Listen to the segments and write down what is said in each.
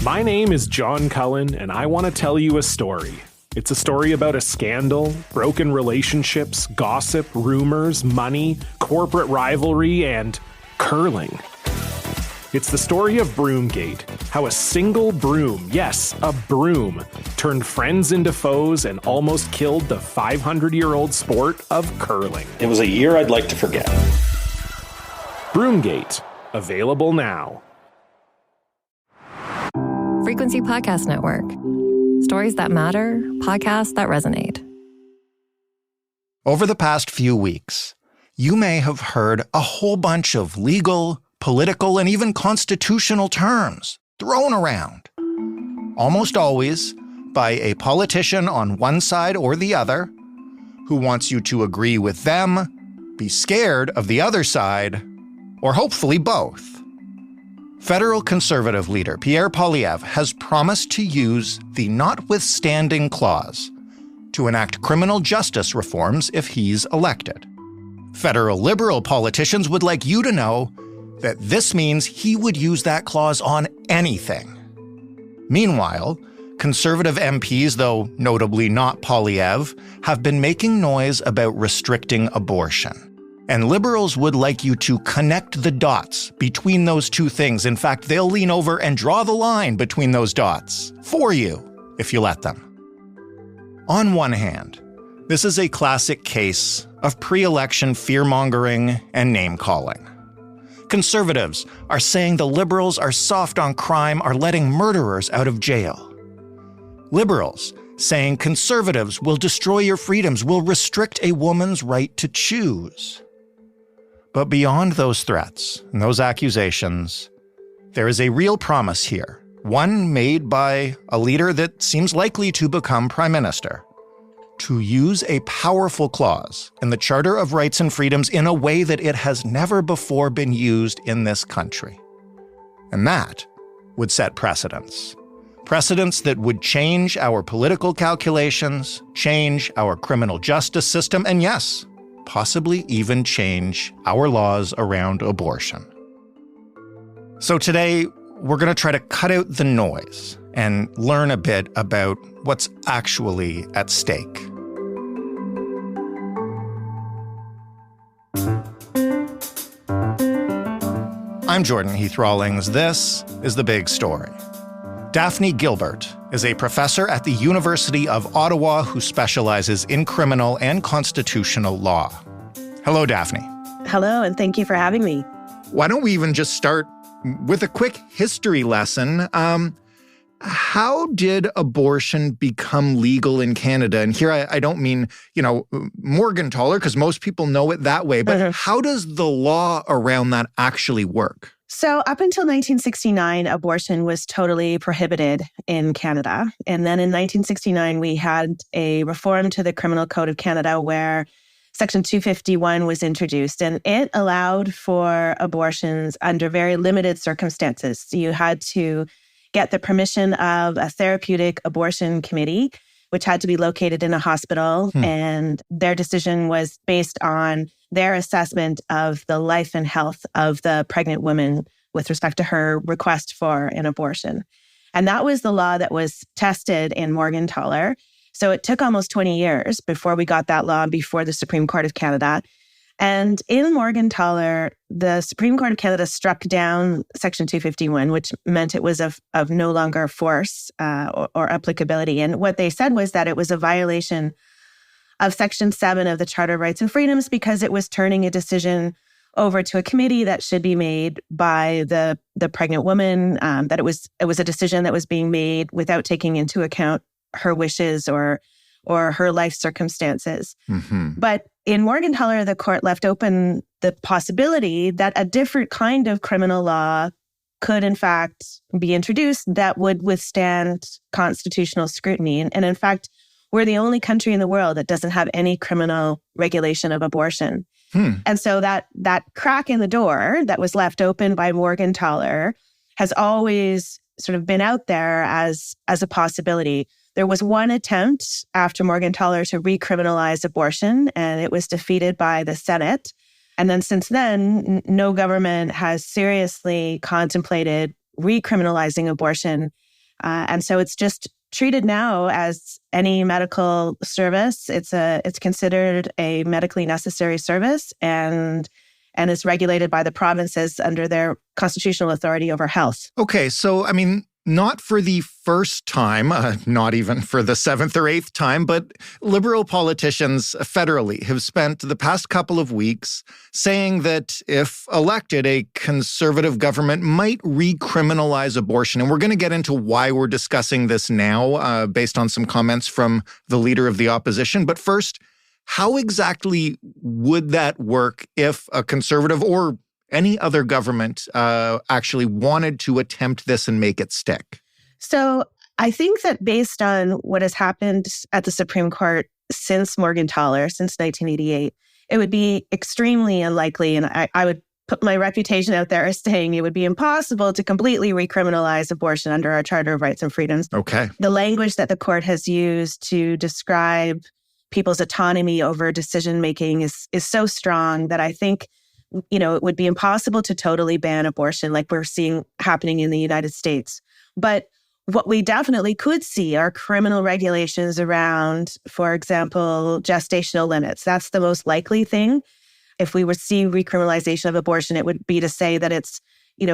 My name is John Cullen, and I want to tell you a story. It's a story about a scandal, broken relationships, gossip, rumors, money, corporate rivalry, and curling. It's the story of Broomgate, how a single broom, yes, a broom, turned friends into foes and almost killed the 500-year-old sport of curling. It was a year I'd like to forget. Broomgate, available now. Frequency Podcast Network. Stories that matter, podcasts that resonate. Over the past few weeks, you may have heard a whole bunch of legal, political, and even constitutional terms thrown around. Almost always by a politician on one side or the other who wants you to agree with them, be scared of the other side, or hopefully both. Federal Conservative leader Pierre Poilievre has promised to use the notwithstanding clause to enact criminal justice reforms if he's elected. Federal Liberal politicians would like you to know that this means he would use that clause on anything. Meanwhile, Conservative MPs, though notably not Poilievre, have been making noise about restricting abortion. And Liberals would like you to connect the dots between those two things. In fact, they'll lean over and draw the line between those dots for you, if you let them. On one hand, this is a classic case of pre-election fear-mongering and name-calling. Conservatives are saying the Liberals are soft on crime, are letting murderers out of jail. Liberals saying Conservatives will destroy your freedoms, will restrict a woman's right to choose. But beyond those threats and those accusations, there is a real promise here, one made by a leader that seems likely to become prime minister, to use a powerful clause in the Charter of Rights and Freedoms in a way that it has never before been used in this country. And that would set precedents. Precedents that would change our political calculations, change our criminal justice system, and yes, possibly even change our laws around abortion. So today, we're going to try to cut out the noise and learn a bit about what's actually at stake. I'm Jordan Heath Rawlings. This is The Big Story. Daphne Gilbert is a professor at the University of Ottawa who specializes in criminal and constitutional law. Hello, Daphne. Hello, and thank you for having me. Why don't we even just start with a quick history lesson? How did abortion become legal in Canada? And here I don't mean, Morgentaler, because most people know it that way, but how does the law around that actually work? So up until 1969, abortion was totally prohibited in Canada. And then in 1969, we had a reform to the Criminal Code of Canada where Section 251 was introduced, and it allowed for abortions under very limited circumstances. So you had to get the permission of a therapeutic abortion committee, which had to be located in a hospital, and their decision was based on their assessment of the life and health of the pregnant woman with respect to her request for an abortion. And that was the law that was tested in Morgentaler. So it took almost 20 years before we got that law before the Supreme Court of Canada. And in Morgentaler, the Supreme Court of Canada struck down Section 251, which meant it was of no longer force or applicability. And what they said was that it was a violation of Section 7 of the Charter of Rights and Freedoms because it was turning a decision over to a committee that should be made by the pregnant woman, that it was a decision that was being made without taking into account her wishes or her life circumstances. But in Morgentaler, the court left open the possibility that a different kind of criminal law could in fact be introduced that would withstand constitutional scrutiny. And in fact, we're the only country in the world that doesn't have any criminal regulation of abortion. And so that crack in the door that was left open by Morgentaler has always sort of been out there as a possibility. There was one attempt after Morgentaler to recriminalize abortion, and it was defeated by the Senate. And then since then, no government has seriously contemplated recriminalizing abortion. And so it's just treated now as any medical service. It's considered a medically necessary service and is regulated by the provinces under their constitutional authority over health. Okay, so I mean, not for the first time, not even for the seventh or eighth time, but Liberal politicians federally have spent the past couple of weeks saying that if elected, a Conservative government might recriminalize abortion. And we're going to get into why we're discussing this now, based on some comments from the Leader of the Opposition. But first, how exactly would that work if a Conservative or any other government actually wanted to attempt this and make it stick? So I think that based on what has happened at the Supreme Court since Morgentaler, since 1988, it would be extremely unlikely, and I would put my reputation out there as saying it would be impossible to completely recriminalize abortion under our Charter of Rights and Freedoms. Okay. The language that the court has used to describe people's autonomy over decision-making is so strong that I think it would be impossible to totally ban abortion like we're seeing happening in the United States. But what we definitely could see are criminal regulations around, for example, gestational limits. That's the most likely thing. If we were to see recriminalization of abortion, it would be to say that it's,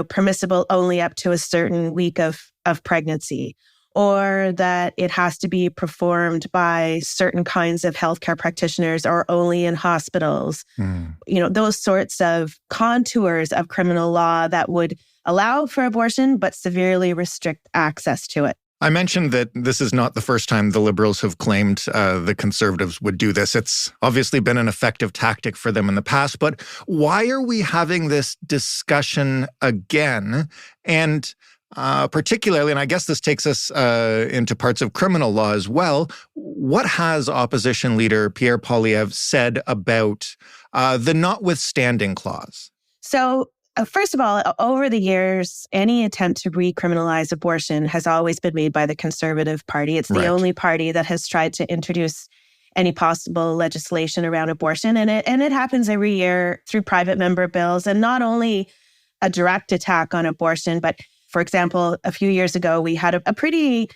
permissible only up to a certain week of pregnancy, or that it has to be performed by certain kinds of healthcare practitioners or only in hospitals. Those sorts of contours of criminal law that would allow for abortion but severely restrict access to it. I mentioned that this is not the first time the Liberals have claimed the Conservatives would do this. It's obviously been an effective tactic for them in the past, but why are we having this discussion again? And particularly, and I guess this takes us into parts of criminal law as well, what has opposition leader Pierre Poilievre said about the notwithstanding clause? So, first of all, over the years, any attempt to recriminalize abortion has always been made by the Conservative Party. It's the only party that has tried to introduce any possible legislation around abortion. And it happens every year through private member bills, and not only a direct attack on abortion, but for example, a few years ago, we had a pretty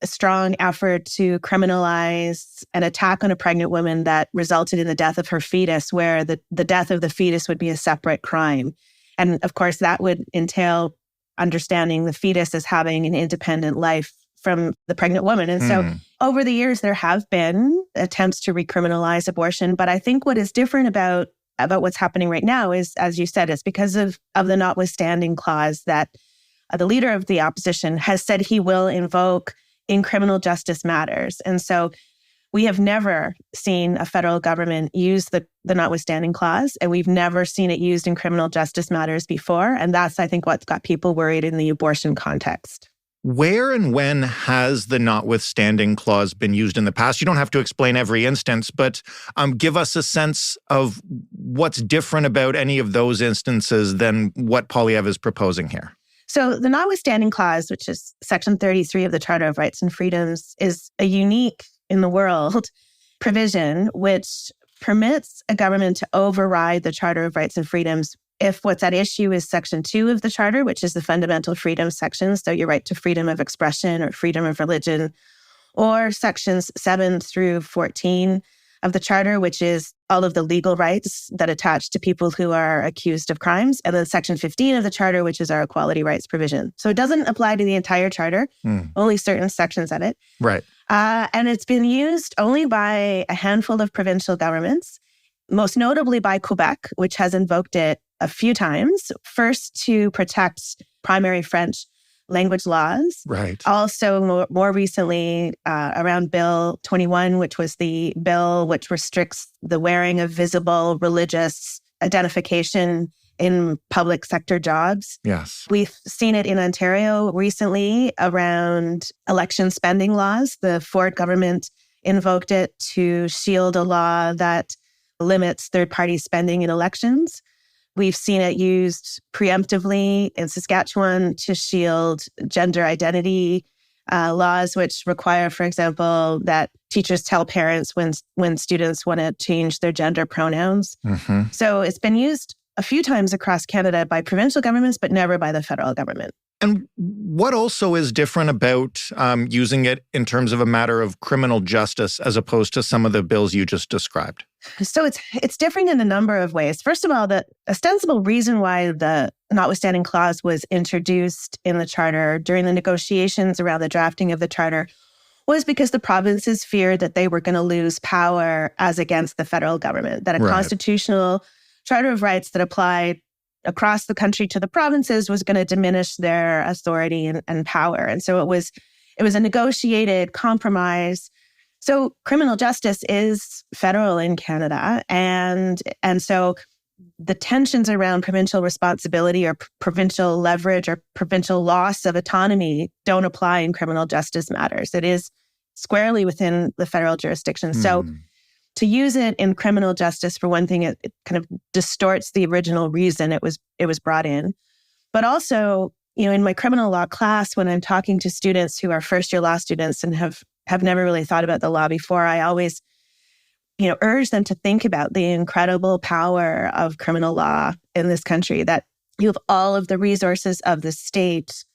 strong effort to criminalize an attack on a pregnant woman that resulted in the death of her fetus, where the death of the fetus would be a separate crime. And of course, that would entail understanding the fetus as having an independent life from the pregnant woman. And so over the years, there have been attempts to recriminalize abortion. But I think what is different about what's happening right now is, as you said, it's because of the notwithstanding clause that the Leader of the Opposition has said he will invoke in criminal justice matters. And so we have never seen a federal government use the notwithstanding clause, and we've never seen it used in criminal justice matters before. And that's, I think, what's got people worried in the abortion context. Where and when has the notwithstanding clause been used in the past? You don't have to explain every instance, but give us a sense of what's different about any of those instances than what Poilievre is proposing here. So the notwithstanding clause, which is Section 33 of the Charter of Rights and Freedoms, is a unique in the world provision which permits a government to override the Charter of Rights and Freedoms if what's at issue is Section 2 of the Charter, which is the fundamental freedom section, so your right to freedom of expression or freedom of religion, or Sections 7 through 14 of the Charter, which is all of the legal rights that attach to people who are accused of crimes, and then Section 15 of the Charter, which is our equality rights provision. So it doesn't apply to the entire Charter, only certain sections of it. Right. And it's been used only by a handful of provincial governments, most notably by Quebec, which has invoked it a few times, first to protect primary French language laws. Right. Also, more recently, around Bill 21, which was the bill which restricts the wearing of visible religious identification in public sector jobs. Yes. We've seen it in Ontario recently around election spending laws. The Ford government invoked it to shield a law that limits third-party spending in elections. We've seen it used preemptively in Saskatchewan to shield gender identity laws, which require, for example, that teachers tell parents when students want to change their gender pronouns. So it's been used a few times across Canada by provincial governments, but never by the federal government. And what also is different about using it in terms of a matter of criminal justice as opposed to some of the bills you just described? So it's different in a number of ways. First of all, the ostensible reason why the notwithstanding clause was introduced in the charter during the negotiations around the drafting of the charter was because the provinces feared that they were going to lose power as against the federal government, that a constitutional charter of rights that applied across the country to the provinces was going to diminish their authority and power. And so it was a negotiated compromise. So criminal justice is federal in Canada. And so the tensions around provincial responsibility or provincial leverage or provincial loss of autonomy don't apply in criminal justice matters. It is squarely within the federal jurisdiction. So to use it in criminal justice, for one thing, it kind of distorts the original reason it was brought in. But also, in my criminal law class, when I'm talking to students who are first-year law students and have never really thought about the law before, I always, urge them to think about the incredible power of criminal law in this country, that you have all of the resources of the state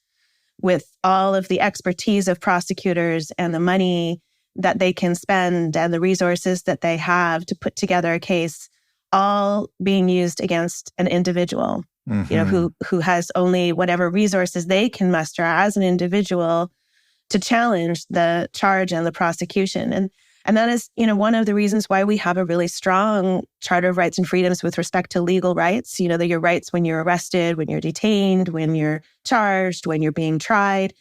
with all of the expertise of prosecutors and the money that they can spend and the resources that they have to put together a case, all being used against an individual, who has only whatever resources they can muster as an individual to challenge the charge and the prosecution. And that is, one of the reasons why we have a really strong Charter of Rights and Freedoms with respect to legal rights. They're your rights when you're arrested, when you're detained, when you're charged, when you're being tried.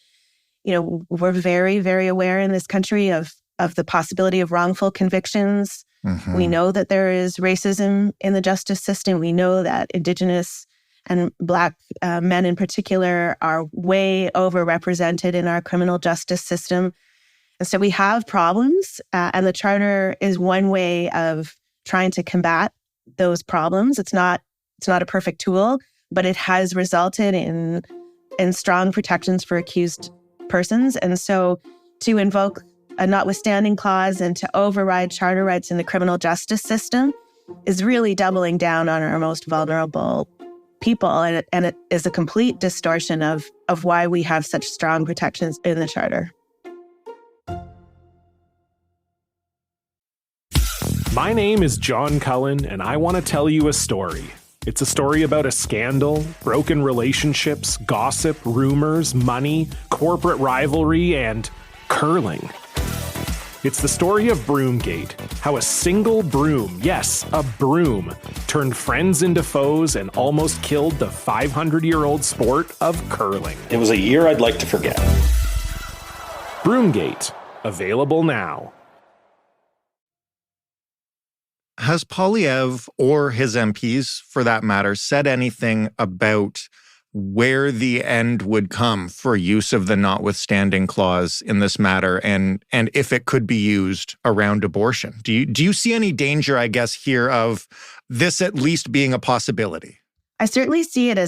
We're very, very aware in this country of the possibility of wrongful convictions. We know that there is racism in the justice system. We know that Indigenous and Black men in particular are way overrepresented in our criminal justice system. And so we have problems, and the Charter is one way of trying to combat those problems. It's not a perfect tool, but it has resulted in strong protections for accused persons. And so to invoke a notwithstanding clause and to override charter rights in the criminal justice system is really doubling down on our most vulnerable people. And it is a complete distortion of why we have such strong protections in the Charter. My name is John Cullen, and I want to tell you a story. It's a story about a scandal, broken relationships, gossip, rumors, money, corporate rivalry, and curling. It's the story of Broomgate, how a single broom, yes, a broom, turned friends into foes and almost killed the 500-year-old sport of curling. It was a year I'd like to forget. Broomgate, available now. Has Poilievre, or his MPs for that matter, said anything about where the end would come for use of the notwithstanding clause in this matter, and if it could be used around abortion? Do you see any danger, I guess, here of this at least being a possibility? I certainly see it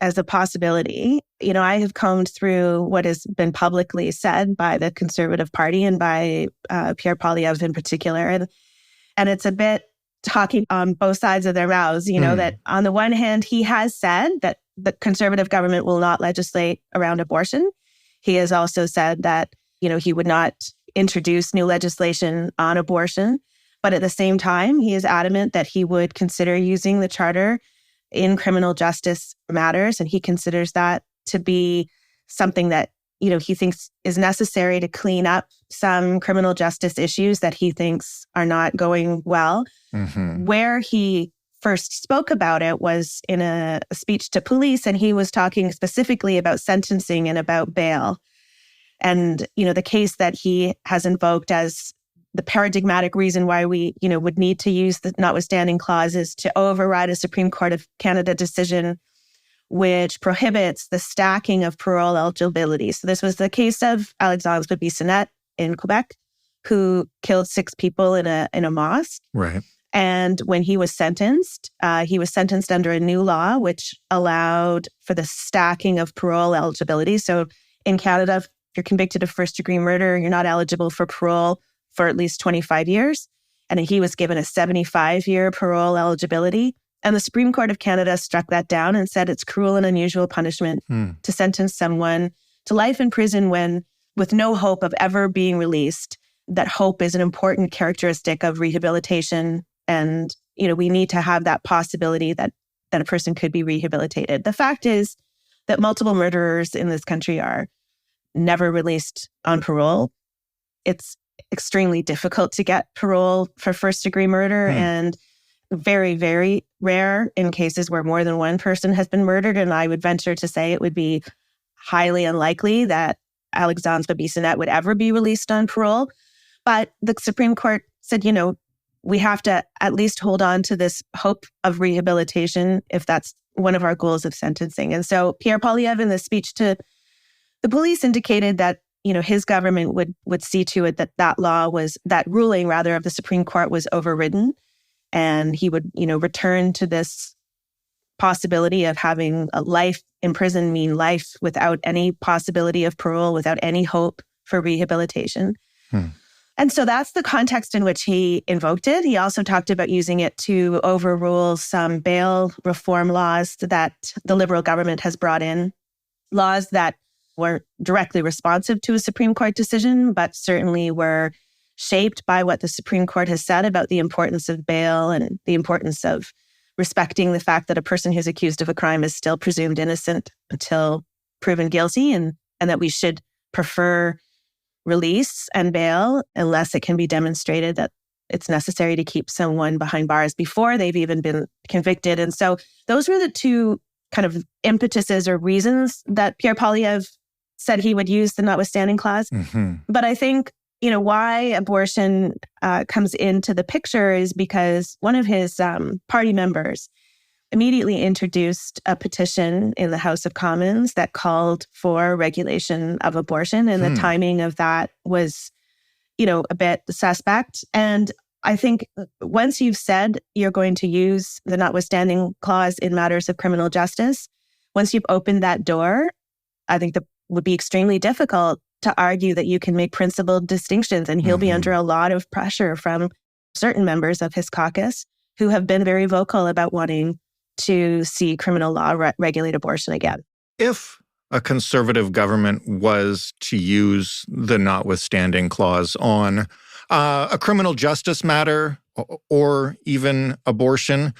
as a possibility. I have combed through what has been publicly said by the Conservative Party and by Pierre Poilievre in particular, and it's a bit talking on both sides of their mouths. That on the one hand, he has said that the Conservative government will not legislate around abortion. He has also said that, he would not introduce new legislation on abortion. But at the same time, he is adamant that he would consider using the Charter in criminal justice matters. And he considers that to be something that, he thinks is necessary to clean up some criminal justice issues that he thinks are not going well. Where he first spoke about it was in a speech to police, and he was talking specifically about sentencing and about bail. And, the case that he has invoked as the paradigmatic reason why we, would need to use the notwithstanding clause is to override a Supreme Court of Canada decision which prohibits the stacking of parole eligibility. So this was the case of Alexandre Bissonnette in Quebec, who killed 6 people in a mosque. Right. And when he was sentenced under a new law which allowed for the stacking of parole eligibility. So in Canada, if you're convicted of first-degree murder, you're not eligible for parole for at least 25 years. And he was given a 75-year parole eligibility. And the Supreme Court of Canada struck that down and said it's cruel and unusual punishment to sentence someone to life in prison when, with no hope of ever being released, that hope is an important characteristic of rehabilitation. And, we need to have that possibility that a person could be rehabilitated. The fact is that multiple murderers in this country are never released on parole. It's extremely difficult to get parole for first-degree murder and very, very rare in cases where more than one person has been murdered. And I would venture to say it would be highly unlikely that Alexandre Bissonnette would ever be released on parole. But the Supreme Court said, we have to at least hold on to this hope of rehabilitation if that's one of our goals of sentencing. And so Pierre Poilievre, in the speech to the police, indicated that, his government would see to it that ruling of the Supreme Court was overridden. And he would, return to this possibility of having a life in prison mean life without any possibility of parole, without any hope for rehabilitation. And so that's the context in which he invoked it. He also talked about using it to overrule some bail reform laws that the Liberal government has brought in, laws that weren't directly responsive to a Supreme Court decision, but certainly were shaped by what the Supreme Court has said about the importance of bail and the importance of respecting the fact that a person who's accused of a crime is still presumed innocent until proven guilty, and that we should prefer release and bail unless it can be demonstrated that it's necessary to keep someone behind bars before they've even been convicted. And so those were the two kind of impetuses or reasons that Pierre Poilievre said he would use the notwithstanding clause. But I think, why abortion comes into the picture is because one of his party members immediately introduced a petition in the House of Commons that called for regulation of abortion. And the timing of that was, a bit suspect. And I think once you've said you're going to use the notwithstanding clause in matters of criminal justice, once you've opened that door, I think that would be extremely difficult to argue that you can make principled distinctions. And he'll be under a lot of pressure from certain members of his caucus who have been very vocal about wanting to see criminal law regulate abortion again. If a conservative government was to use the notwithstanding clause on a criminal justice matter or even abortion,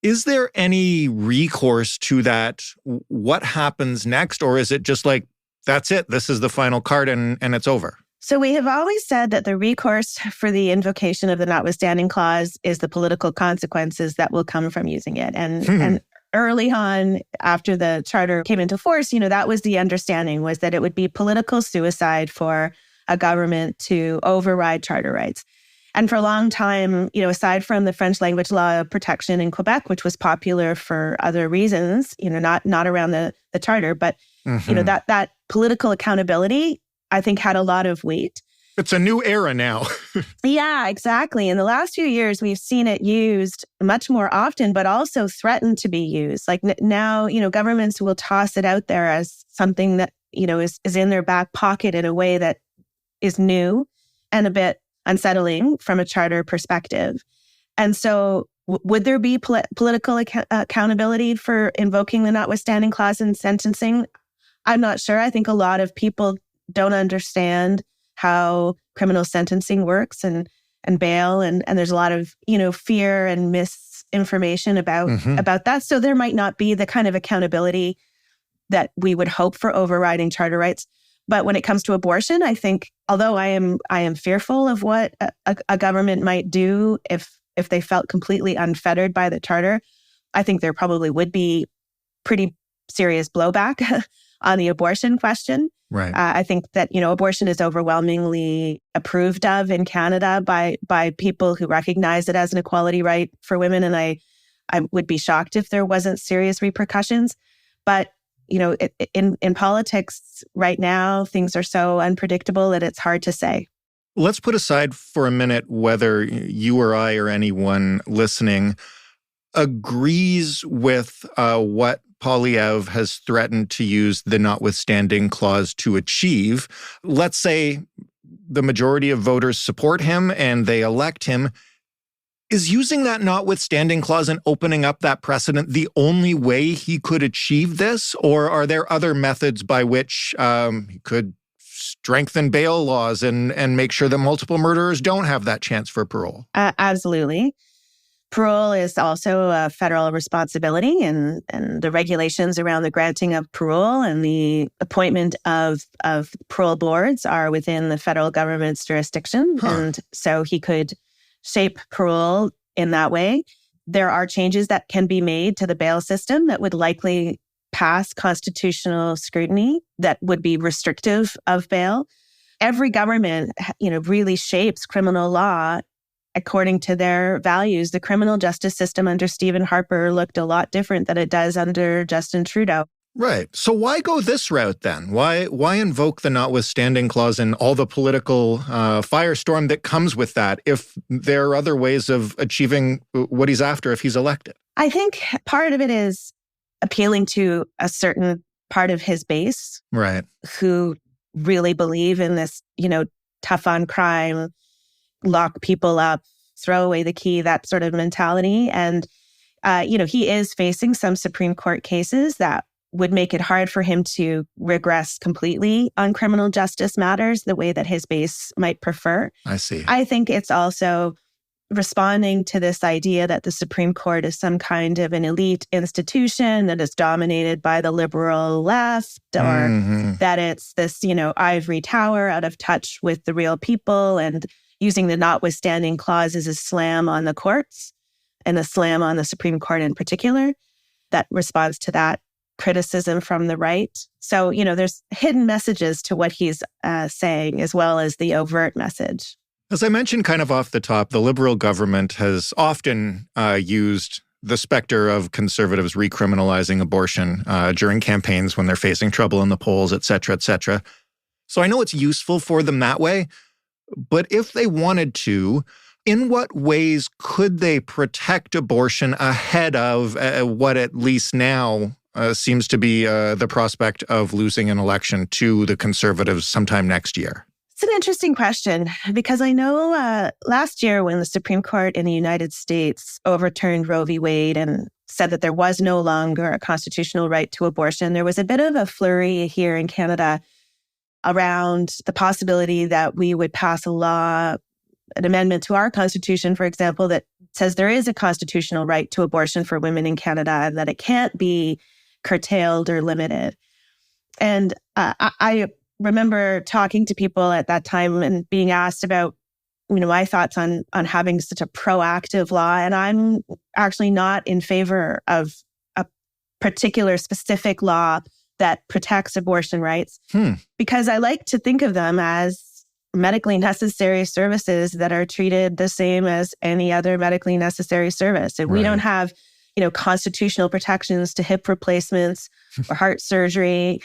is there any recourse to that? What happens next? Or is it just like, that's it, this is the final card and it's over? So we have always said that the recourse for the invocation of the notwithstanding clause is the political consequences that will come from using it. And early on, after the charter came into force, that was the understanding, was that it would be political suicide for a government to override charter rights. And for a long time, aside from the French language law of protection in Quebec, which was popular for other reasons, not around the charter, but that political accountability, I think, had a lot of weight. It's a new era now. Yeah, exactly. In the last few years, we've seen it used much more often, but also threatened to be used. Like now, governments will toss it out there as something that, is in their back pocket in a way that is new and a bit unsettling from a charter perspective. And so would there be political accountability for invoking the notwithstanding clause in sentencing? I'm not sure. I think a lot of people don't understand how criminal sentencing works and bail. And there's a lot of, fear and misinformation about that. So there might not be the kind of accountability that we would hope for overriding charter rights. But when it comes to abortion, I think, although I am fearful of what a government might do if they felt completely unfettered by the charter, I think there probably would be pretty serious blowback on the abortion question. Right. I think that, abortion is overwhelmingly approved of in Canada by people who recognize it as an equality right for women. And I would be shocked if there wasn't serious repercussions. But, in politics right now, things are so unpredictable that it's hard to say. Let's put aside for a minute whether you or I or anyone listening agrees with what Poilievre has threatened to use the notwithstanding clause to achieve. Let's say the majority of voters support him and they elect him. Is using that notwithstanding clause and opening up that precedent the only way he could achieve this? Or are there other methods by which he could strengthen bail laws and make sure that multiple murderers don't have that chance for parole? Absolutely. Parole is also a federal responsibility, and the regulations around the granting of parole and the appointment of parole boards are within the federal government's jurisdiction. And so he could shape parole in that way. There are changes that can be made to the bail system that would likely pass constitutional scrutiny that would be restrictive of bail. Every government, really shapes criminal law according to their values. The criminal justice system under Stephen Harper looked a lot different than it does under Justin Trudeau. Right. So why go this route then? Why invoke the notwithstanding clause and all the political firestorm that comes with that if there are other ways of achieving what he's after if he's elected? I think part of it is appealing to a certain part of his base, right, who really believe in this, tough on crime, lock people up, throw away the key, that sort of mentality. And, he is facing some Supreme Court cases that would make it hard for him to regress completely on criminal justice matters the way that his base might prefer. I see. I think it's also responding to this idea that the Supreme Court is some kind of an elite institution that is dominated by the liberal left, or that it's this, ivory tower out of touch with the real people, and using the notwithstanding clause as a slam on the courts and a slam on the Supreme Court in particular. That responds to that criticism from the right. So, there's hidden messages to what he's saying, as well as the overt message. As I mentioned kind of off the top, the Liberal government has often used the specter of conservatives recriminalizing abortion during campaigns when they're facing trouble in the polls, et cetera, et cetera. So I know it's useful for them that way. But if they wanted to, in what ways could they protect abortion ahead of what at least now seems to be the prospect of losing an election to the Conservatives sometime next year? It's an interesting question, because I know last year when the Supreme Court in the United States overturned Roe v. Wade and said that there was no longer a constitutional right to abortion, there was a bit of a flurry here in Canada around the possibility that we would pass a law, an amendment to our Constitution, for example, that says there is a constitutional right to abortion for women in Canada and that it can't be curtailed or limited. And I remember talking to people at that time and being asked about, my thoughts on having such a proactive law. And I'm actually not in favor of a particular specific law that protects abortion rights, because I like to think of them as medically necessary services that are treated the same as any other medically necessary service. If we don't have, constitutional protections to hip replacements or heart surgery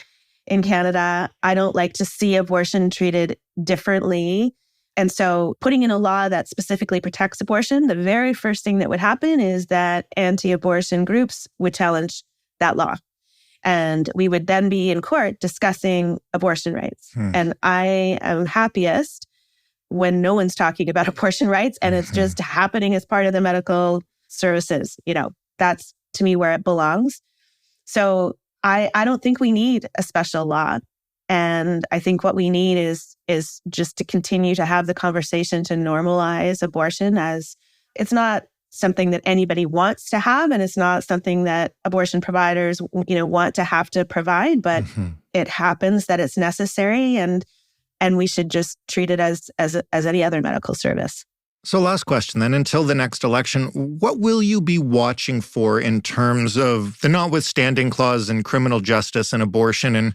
in Canada, I don't like to see abortion treated differently. And so putting in a law that specifically protects abortion, the very first thing that would happen is that anti-abortion groups would challenge that law. And we would then be in court discussing abortion rights. And I am happiest when no one's talking about abortion rights and it's just happening as part of the medical services. That's to me where it belongs. So I don't think we need a special law. And I think what we need is just to continue to have the conversation to normalize abortion, as it's not something that anybody wants to have, and it's not something that abortion providers, want to have to provide, but it happens that it's necessary, and we should just treat it as any other medical service. So last question then, until the next election, what will you be watching for in terms of the notwithstanding clause in criminal justice and abortion? And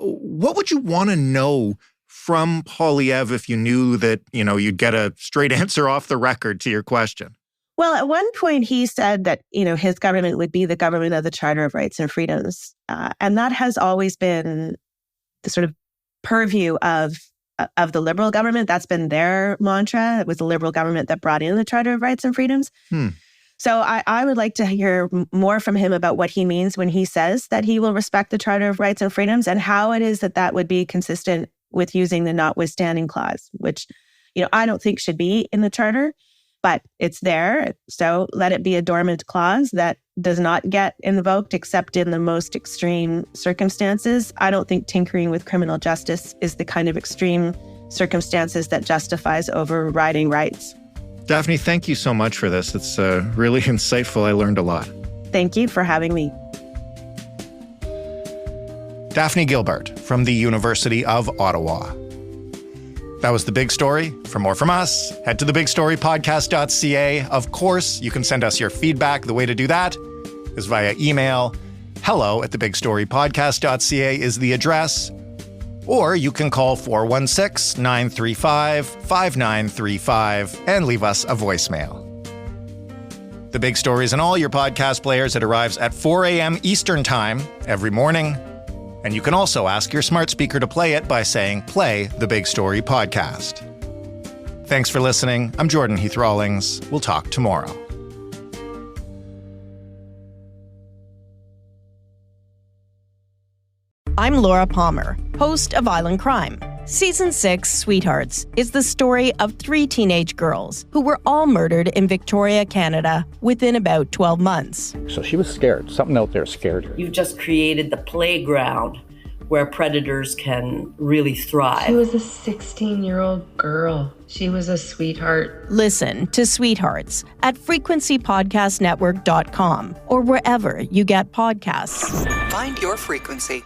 what would you want to know from Poilievre if you knew that, you'd get a straight answer off the record to your question? Well, at one point he said that, his government would be the government of the Charter of Rights and Freedoms. And that has always been the sort of purview of the Liberal government. That's been their mantra. It was the Liberal government that brought in the Charter of Rights and Freedoms. So I would like to hear more from him about what he means when he says that he will respect the Charter of Rights and Freedoms, and how it is that would be consistent with using the notwithstanding clause, which, I don't think should be in the Charter. but it's there. So let it be a dormant clause that does not get invoked except in the most extreme circumstances. I don't think tinkering with criminal justice is the kind of extreme circumstances that justifies overriding rights. Daphne, thank you so much for this. It's really insightful. I learned a lot. Thank you for having me. Daphne Gilbert from the University of Ottawa. That was The Big Story. For more from us, head to thebigstorypodcast.ca. Of course, you can send us your feedback. The way to do that is via email. hello@thebigstorypodcast.ca is the address. Or you can call 416-935-5935 and leave us a voicemail. The Big Story is in all your podcast players. It arrives at 4 a.m. Eastern Time every morning. And you can also ask your smart speaker to play it by saying, "Play the Big Story podcast." Thanks for listening. I'm Jordan Heath Rawlings. We'll talk tomorrow. I'm Laura Palmer, host of Island Crime. Season 6, Sweethearts, is the story of 3 teenage girls who were all murdered in Victoria, Canada, within about 12 months. So she was scared. Something out there scared her. You've just created the playground where predators can really thrive. She was a 16-year-old girl. She was a sweetheart. Listen to Sweethearts at frequencypodcastnetwork.com or wherever you get podcasts. Find your frequency.